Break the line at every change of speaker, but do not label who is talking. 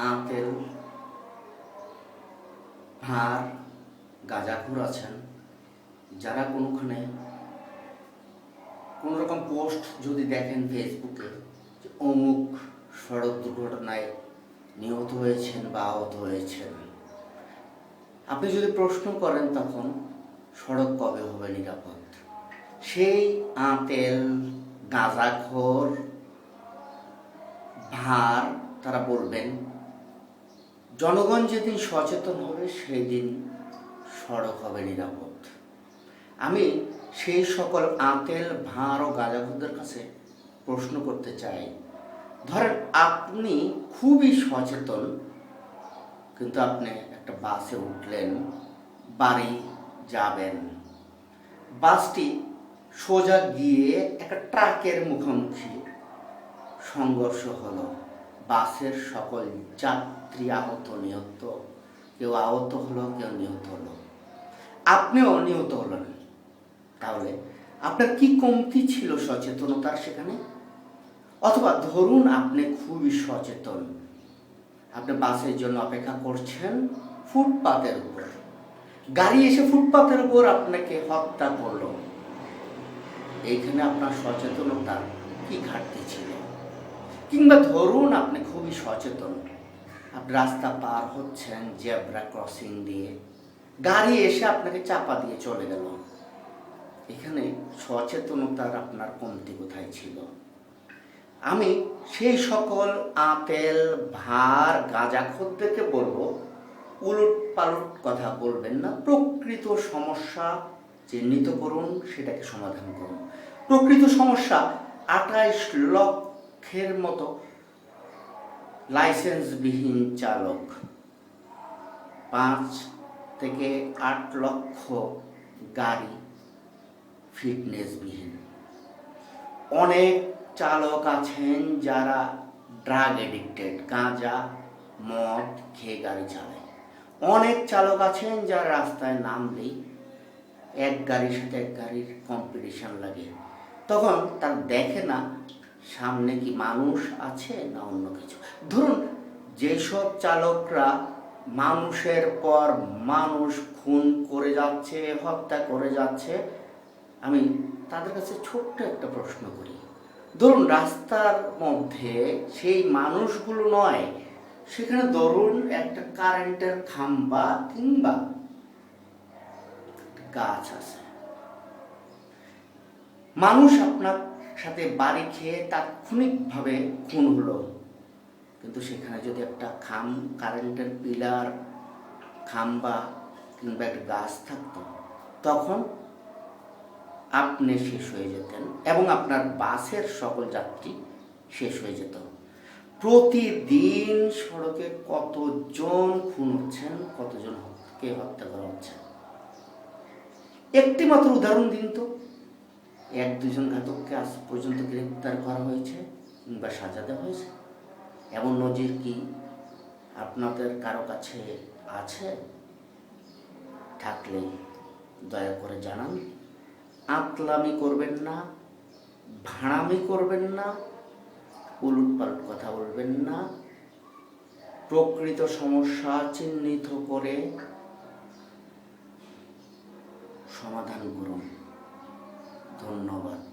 আঁতেল, ভাঁড়, গাঁজাখোর আছেন যারা কোনোখানে কোনো রকম পোস্ট যদি দেখেন ফেসবুকে যে অমুক সড়ক দুর্ঘটনায় নিহত হয়েছেন বা আহত হয়েছেন, আপনি যদি প্রশ্ন করেন তখন সড়ক কবে হবে নিরাপদ, সেই আঁতেল, গাঁজাখোর, ভাঁড় তারা বলবেন জনগণ যেদিন সচেতন হবে সেই দিন সড়ক হবে নিরাপদ। আমি সেই সকল আঁতেল, ভাঁড় ও গাঁজাখোরদের কাছে প্রশ্ন করতে চাই, ধরেন আপনি খুবই সচেতন, কিন্তু আপনি একটা বাসে উঠলেন, বাড়ি যাবেন, বাসটি সোজা গিয়ে একটা ট্রাকের মুখোমুখি সংঘর্ষ হলো, বাসের সকল যাত্রী আহত নিহত, কেউ আহত হলো, কেউ নিহত হলো, আপনিও নিহত হলেন, তাহলে আপনার কি কমতি ছিল সচেতনতার সেখানে? অথবা ধরুন আপনি খুবই সচেতন, আপনি বাসের জন্য অপেক্ষা করছেন ফুটপাতের উপর, গাড়ি এসে ফুটপাতের উপর আপনাকে হত্যা করলো, এইখানে আপনার সচেতনতার কি ঘাটতি ছিল? কিংবা ধরুন আপনি খুবই সচেতন, আপনি রাস্তা পার হচ্ছেন জেব্রা ক্রসিং দিয়ে, গাড়ি এসে আপনাকে চাপা দিয়ে চলে গেল, এখানে সচেতনতার আপনার কমতি কোথায় ছিল? আমি সেই সকল আঁতেল, ভাঁড়, গাঁজাখোরদেরকে বলবো উলট পালট কথা বলবেন না, প্রকৃত সমস্যা চিহ্নিত করুন, সেটাকে সমাধান করুন। প্রকৃত সমস্যা 28 লক্ষের মতো লাইসেন্সবিহীন চালক, 5 থেকে 8 লক্ষ গাড়ি ফিটনেসবিহীন, অনেক চালক আছেন যারা ড্রাগ এডিক্টেড, গাঁজা মদ খেয়ে গাড়ি চালায়, অনেক চালক আছেন যারা রাস্তায় নামলেই এক গাড়ির সাথে এক গাড়ির কম্পিটিশন লাগে, তখন তার দেখে না সামনে কি মানুষ আছে না অন্য কিছু। ধরুন যেসব চালকরা মানুষের পর মানুষ খুন করে যাচ্ছে, হত্যা করে যাচ্ছে, আমি তাদের কাছে ছোট্ট একটা প্রশ্ন করি, ধরুন রাস্তার মধ্যে সেই মানুষগুলো নয়, সেখানে ধরুন একটা কারেন্টের খাম্বা কিংবা গাছ আছে, মানুষ আপনার সাথে বাড়ি খেয়ে তাৎক্ষণিকভাবে খুন হলো, কিন্তু সেখানে যদি একটা কারেন্টের পিলার, খাম্বা কিংবা একটা গাছ থাকতো, তখন আপনি শেষ হয়ে যেতেন এবং আপনার বাসের সকল যাত্রী শেষ হয়ে যেত। প্রতিদিন সড়কে কতজন খুন হচ্ছেন, কতজনকে হত্যা করা হচ্ছে, একটি মাত্র উদাহরণ দিন তো, 1-2 ঘাতককে আজ পর্যন্ত গ্রেপ্তার করা হয়েছে কিংবা সাজা দেওয়া হয়েছে? এমন নজির কি আপনাদের কারো কাছে আছে? থাকলে দয়া করে জানান। আতলামি করবেন না, ভাড়ামি করবেন না, উলটপালট কথা বলবেন না, প্রকৃত সমস্যা চিহ্নিত করে সমাধান করুন। ধন্যবাদ।